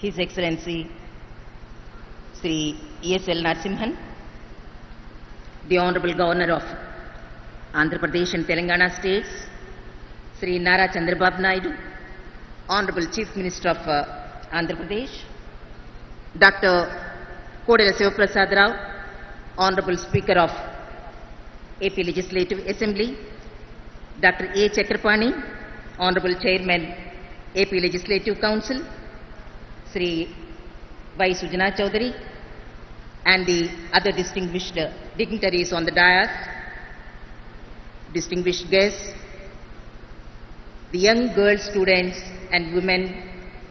His Excellency Sri E.S.L. Narasimhan, the Honorable Governor of Andhra Pradesh and Telangana States, Sri Nara Chandrababu Naidu, Honorable Chief Minister of Andhra Pradesh, Dr. Kodela Sivaprasad Rao, Honorable Speaker of AP Legislative Assembly, Dr. A. Chakrapani, Honorable Chairman AP Legislative Council, Sri Y. Sujana Chaudhary, and the other distinguished dignitaries on the dais, distinguished guests, the young girl students and women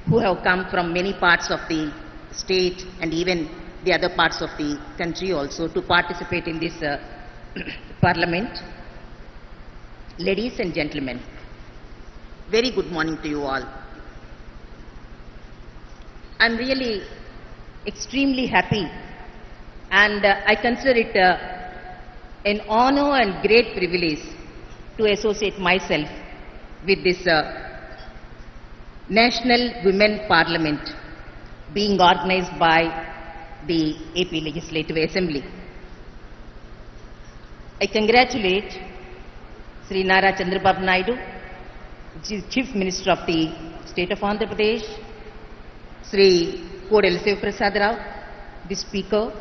who have come from many parts of the state and even the other parts of the country also to participate in this parliament. Ladies and gentlemen, very good morning to you all. I'm really extremely happy and I consider it an honor and great privilege to associate myself with this National Women Parliament being organized by the AP Legislative Assembly. I congratulate Sri Nara Chandrababu Naidu, Chief Minister of the State of Andhra Pradesh, Sri Kodela Sivaprasad Rao, the Speaker,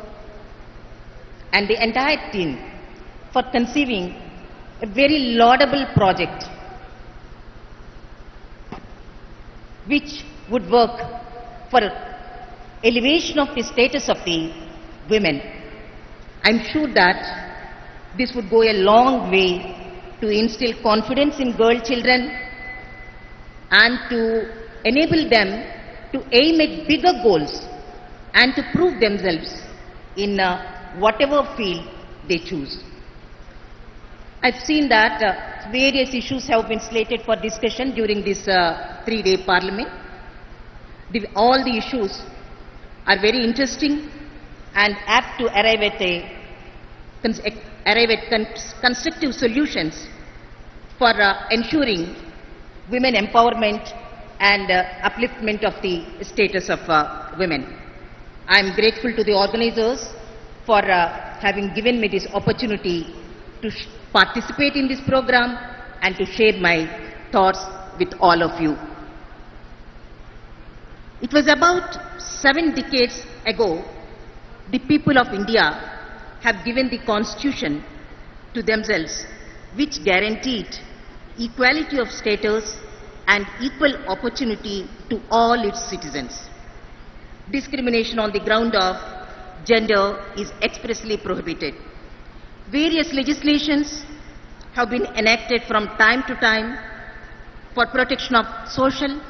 and the entire team for conceiving a very laudable project which would work for elevation of the status of the women. I'm sure that this would go a long way to instill confidence in girl children and to enable them to aim at bigger goals and to prove themselves in whatever field they choose. I've seen that various issues have been slated for discussion during this three-day parliament. All the issues are very interesting and apt to arrive at constructive solutions for ensuring women empowerment and upliftment of the status of women. I am grateful to the organizers for having given me this opportunity to participate in this program and to share my thoughts with all of you. It was about 7 decades ago, the people of India have given the constitution to themselves, which guaranteed equality of status and equal opportunity to all its citizens. Discrimination on the ground of gender is expressly prohibited. Various legislations have been enacted from time to time for protection of social,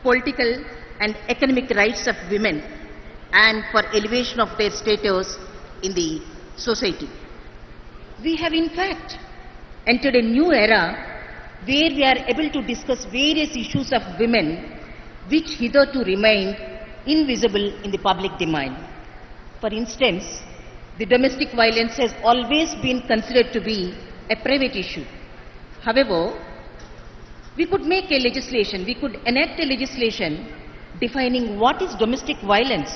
political and economic rights of women and for elevation of their status in the society. We have in fact entered a new era where we are able to discuss various issues of women which hitherto remained invisible in the public domain. For instance, the domestic violence has always been considered to be a private issue. However, we could make a legislation, we could enact a legislation defining what is domestic violence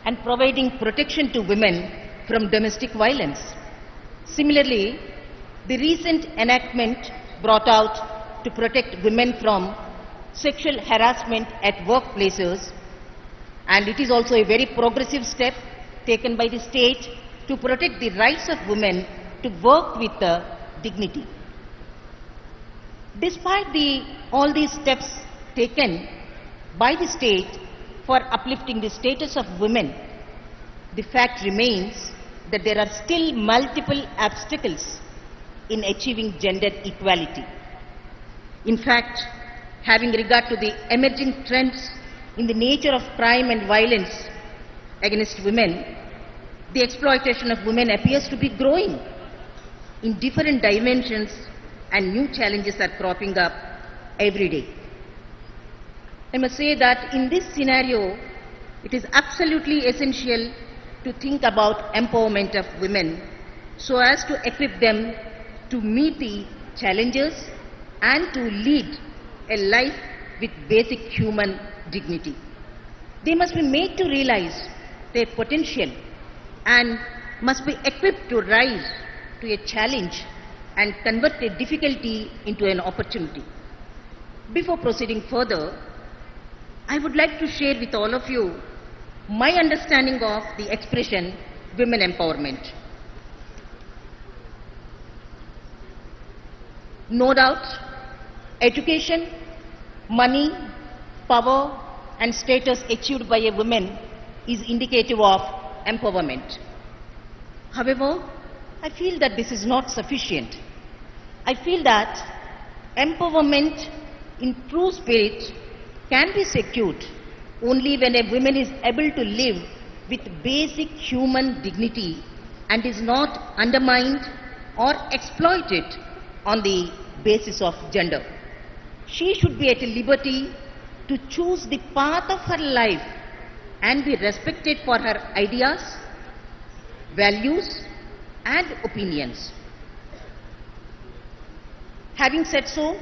and providing protection to women from domestic violence. Similarly, the recent enactment brought out to protect women from sexual harassment at workplaces, and it is also a very progressive step taken by the state to protect the rights of women to work with dignity. Despite all these steps taken by the state for uplifting the status of women, the fact remains that there are still multiple obstacles in achieving gender equality. In fact, having regard to the emerging trends in the nature of crime and violence against women, the exploitation of women appears to be growing in different dimensions and new challenges are cropping up every day. I must say that in this scenario, it is absolutely essential to think about empowerment of women so as to equip them to meet the challenges and to lead a life with basic human dignity. They must be made to realize their potential and must be equipped to rise to a challenge and convert a difficulty into an opportunity. Before proceeding further, I would like to share with all of you my understanding of the expression women empowerment. No doubt, education, money, power and status achieved by a woman is indicative of empowerment. However, I feel that this is not sufficient. I feel that empowerment in true spirit can be secured only when a woman is able to live with basic human dignity and is not undermined or exploited on the basis of gender. She should be at liberty to choose the path of her life and be respected for her ideas, values and opinions. Having said so,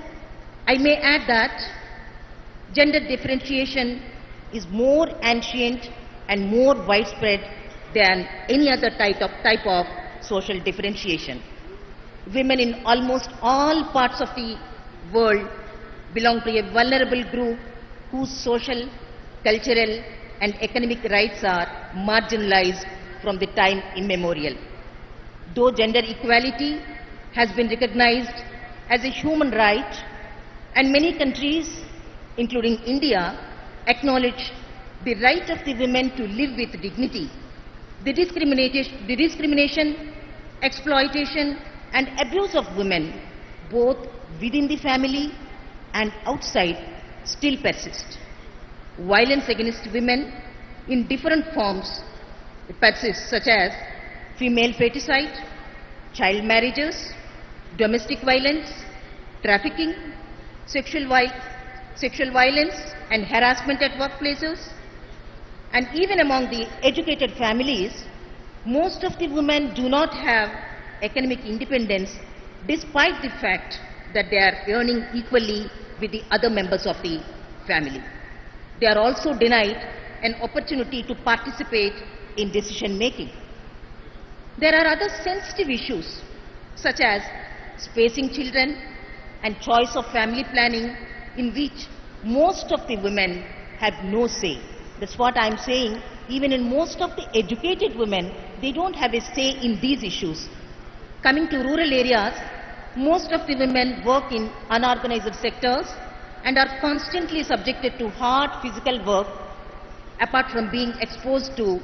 I may add that gender differentiation is more ancient and more widespread than any other type of social differentiation. Women in almost all parts of the world belong to a vulnerable group whose social, cultural and economic rights are marginalized from the time immemorial. Though gender equality has been recognized as a human right and many countries, including India, acknowledge the right of the women to live with dignity, the discrimination, exploitation and abuse of women, both within the family and outside, still persist. Violence against women in different forms persists, such as female feticide, child marriages, domestic violence, trafficking, sexual violence and harassment at workplaces. And even among the educated families, most of the women do not have economic independence despite the fact that they are earning equally with the other members of the family. They are also denied an opportunity to participate in decision making. There are other sensitive issues such as spacing children and choice of family planning in which most of the women have no say. That's what I'm saying. Even in most of the educated women, they don't have a say in these issues. Coming to rural areas, most of the women work in unorganized sectors and are constantly subjected to hard physical work apart from being exposed to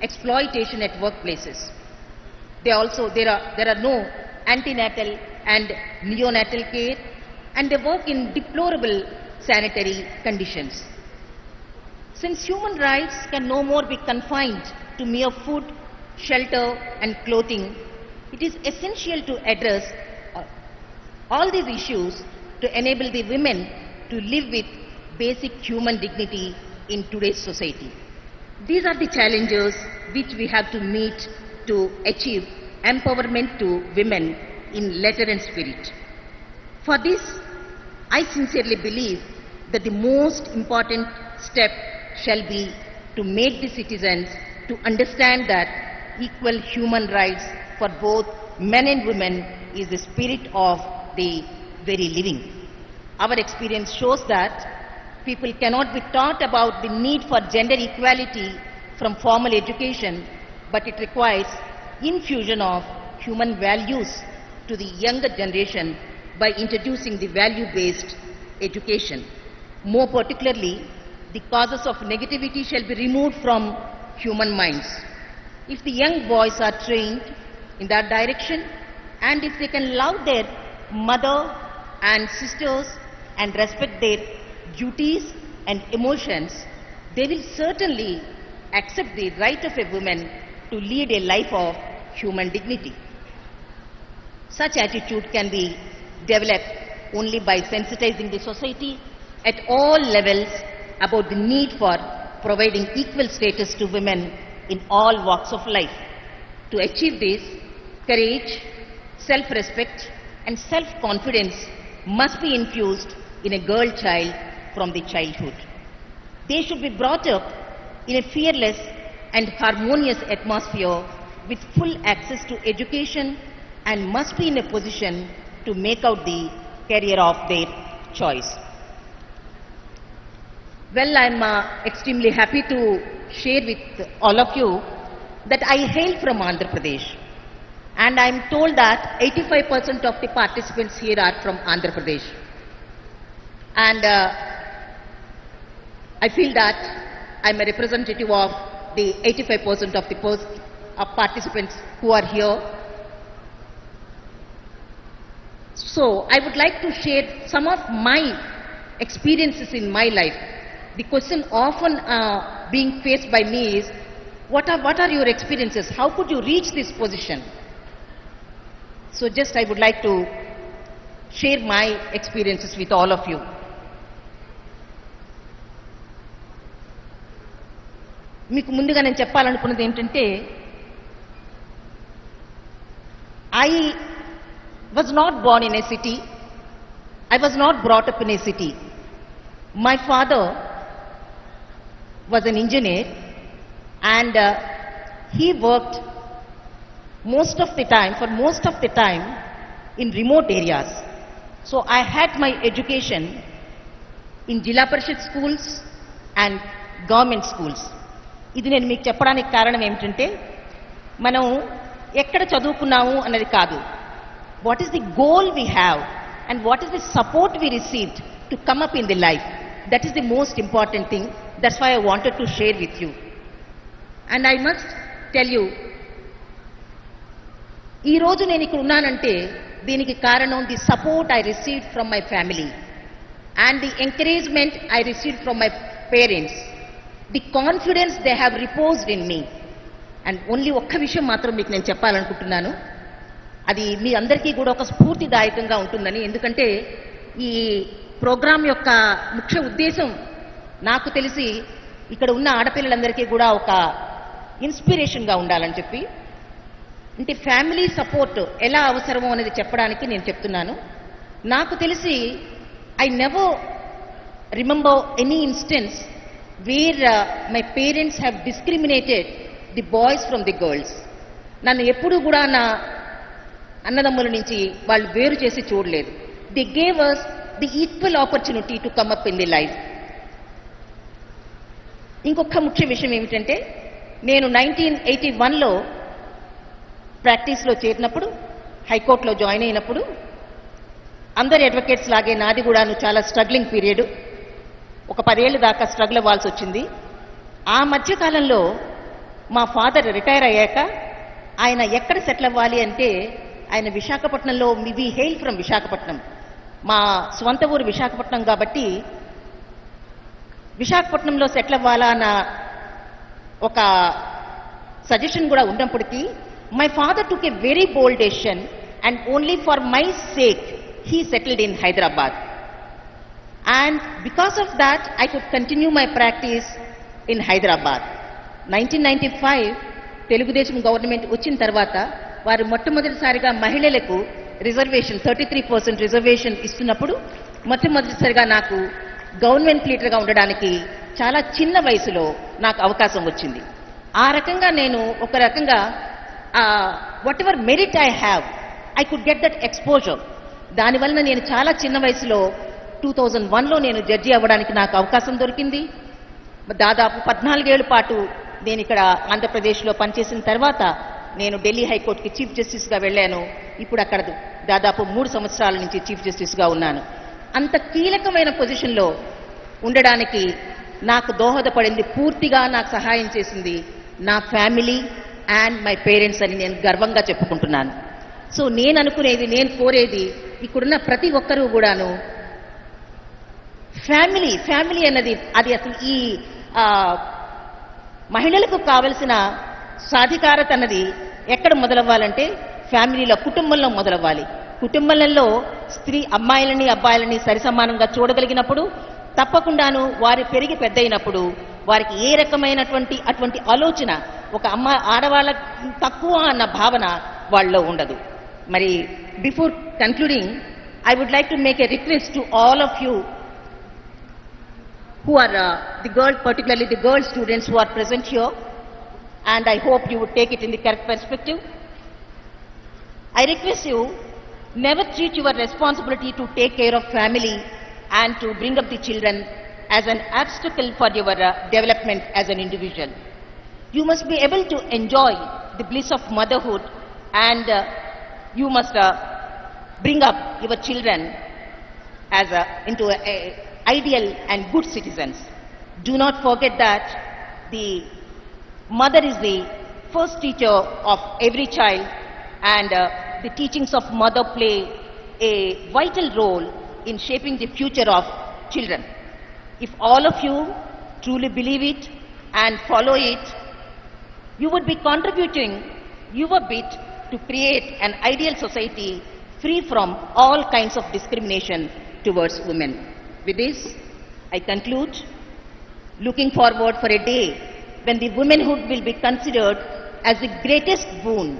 exploitation at workplaces. There are no antenatal and neonatal care and they work in deplorable sanitary conditions. Since human rights can no more be confined to mere food, shelter and clothing, it is essential to address all these issues to enable the women to live with basic human dignity in today's society. These are the challenges which we have to meet to achieve empowerment to women in letter and spirit. For this, I sincerely believe that the most important step shall be to make the citizens to understand that equal human rights for both men and women is the spirit of the very living. Our experience shows that people cannot be taught about the need for gender equality from formal education, but it requires infusion of human values to the younger generation by introducing the value-based education. More particularly, the causes of negativity shall be removed from human minds. If the young boys are trained in that direction and if they can love their mother and sisters and respect their duties and emotions, they will certainly accept the right of a woman to lead a life of human dignity. Such attitude can be developed only by sensitizing the society at all levels about the need for providing equal status to women in all walks of life. To achieve this, courage, self-respect and self-confidence must be infused in a girl child from the childhood. They should be brought up in a fearless and harmonious atmosphere with full access to education and must be in a position to make out the career of their choice. Well, I'm extremely happy to share with all of you that I hail from Andhra Pradesh, and I'm told that 85% of the participants here are from Andhra Pradesh. And I feel that I'm a representative of the 85% of the participants who are here. So I would like to share some of my experiences in my life. The question often being faced by me is, what are your experiences? How could you reach this position? So just I would like to share my experiences with all of you. మీకు ముందుగా నేను చెప్పాలనుకున్నది ఏంటంటే, I was not born in a city. I was not brought up in a city. My father was an engineer, and he worked for most of the time in remote areas. So I had my education in Jilla Parishad schools and government schools. ఇది నేను మీకు చెప్పడానికి కారణం ఏమిటంటే, మనం ఎక్కడ చదువుకున్నాము అన్నది కాదు, what is the goal we have and what is the support we received to come up in the life. That is the most important thing. That's why I wanted to share with you. And I must tell you, ఈ రోజు నేను ఇక్కడ ఉన్నానంటే దీనికి కారణం the support I received from my family and the encouragement I received from my parents, the confidence they have reposed in me. And only ఒక్క విషయం మాత్రం మీకు నేను చెప్పాలనుకుంటున్నాను, అది మీ అందరికీ కూడా ఒక స్ఫూర్తిదాయకంగా ఉంటుందని. ఎందుకంటే ఈ ప్రోగ్రాం యొక్క ముఖ్య ఉద్దేశం నాకు తెలిసి ఇక్కడ ఉన్న ఆడపిల్లలందరికీ కూడా ఒక ఇన్స్పిరేషన్గా ఉండాలని చెప్పి, అంటే ఫ్యామిలీ సపోర్ట్ ఎలా అవసరమో అనేది చెప్పడానికి నేను చెప్తున్నాను. నాకు తెలిసి I never remember any instance where my parents have discriminated the boys from the girls. నన్ను ఎప్పుడూ కూడా నా అన్నదమ్ముల నుంచి వాళ్ళు వేరు చేసి చూడలేదు. The gave us the equal opportunity to come up in the life. ఇంకొక ముఖ్య విషయం ఏమిటంటే, నేను 1981లో ప్రాక్టీస్లో చేరినప్పుడు, హైకోర్టులో జాయిన్ అయినప్పుడు, అందరి అడ్వకేట్స్ లాగే నాది కూడాను చాలా స్ట్రగ్లింగ్ పీరియడ్. ఒక 10 ఏళ్ళ దాకా స్ట్రగుల్ అవ్వాల్సి వచ్చింది. ఆ మధ్యకాలంలో మా ఫాదర్ రిటైర్ అయ్యాక ఆయన ఎక్కడ సెటిల్ అవ్వాలి అంటే, ఆయన విశాఖపట్నంలో, వి హెయిల్ ఫ్రమ్ విశాఖపట్నం, మా స్వంత ఊరు విశాఖపట్నం కాబట్టి విశాఖపట్నంలో సెటిల్ అవ్వాలా అన్న ఒక సజెషన్ కూడా ఉన్నప్పటికీ, my father took a very bold decision and only for my sake he settled in Hyderabad. And because of that, I could continue my practice in Hyderabad. 1995 Telugu Desam government వచ్చిన తర్వాత వారు మొట్టమొదటిసారిగా మహిళలకు రిజర్వేషన్ 33% రిజర్వేషన్ ఇస్తున్నప్పుడు మొట్టమొదటిసారిగా నాకు గవర్నమెంట్ లీడర్గా ఉండడానికి చాలా చిన్న వయసులో నాకు అవకాశం వచ్చింది. ఆ రకంగా నేను ఒక రకంగా what ever merit I have, I could get that exposure. దానివల్ల నేను చాలా చిన్న వయసులో 2001లో నేను జడ్జి అవ్వడానికి నాకు అవకాశం దొరికింది. దాదాపు 14 ఏళ్ల పాటు నేను ఇక్కడ ఆంధ్రప్రదేశ్లో పనిచేసిన తర్వాత నేను ఢిల్లీ హైకోర్టుకి చీఫ్ జస్టిస్గా వెళ్ళాను. ఇప్పుడు అక్కడ దాదాపు 3 సంవత్సరాల నుంచి చీఫ్ జస్టిస్గా ఉన్నాను. అంత కీలకమైన పొజిషన్లో ఉండడానికి నాకు దోహదపడింది, పూర్తిగా నాకు సహాయం చేసింది నా ఫ్యామిలీ అండ్ మై పేరెంట్స్ అని నేను గర్వంగా చెప్పుకుంటున్నాను. సో నేను అనుకునేది, నేను కోరేది, ఇక్కడున్న ప్రతి ఒక్కరూ కూడాను ఫ్యామిలీ అన్నది అది అసలు ఈ మహిళలకు కావలసిన సాధికారత అన్నది ఎక్కడ మొదలవ్వాలంటే ఫ్యామిలీలో, కుటుంబంలో మొదలవ్వాలి. కుటుంబంలో స్త్రీ అమ్మాయిలని అబ్బాయిలని సరిసమానంగా చూడగలిగినప్పుడు తప్పకుండాను వారు పెరిగి పెద్దయినప్పుడు వారికి ఏ రకమైనటువంటి అటువంటి ఆలోచన, ఒక ఆడవాళ్ళ తక్కువ అన్న భావన వాళ్ళలో ఉండదు. మరి before concluding, I would like to make a request to all of you who are the girl, particularly the girl students who are present here, and I hope you would take it in the correct perspective. I request you, never treat your responsibility to take care of family and to bring up the children as an obstacle for your development as an individual. You must be able to enjoy the bliss of motherhood, and you must bring up your children as into ideal and good citizens. Do not forget that the mother is the first teacher of every child, and the teachings of mother play a vital role in shaping the future of children. If all of you truly believe it and follow it, you would be contributing your bit to create an ideal society free from all kinds of discrimination towards women. With this, I conclude, looking forward for a day when the womanhood will be considered as the greatest boon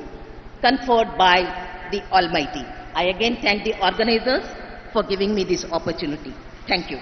conferred by the Almighty. I again thank the organizers for giving me this opportunity. Thank you.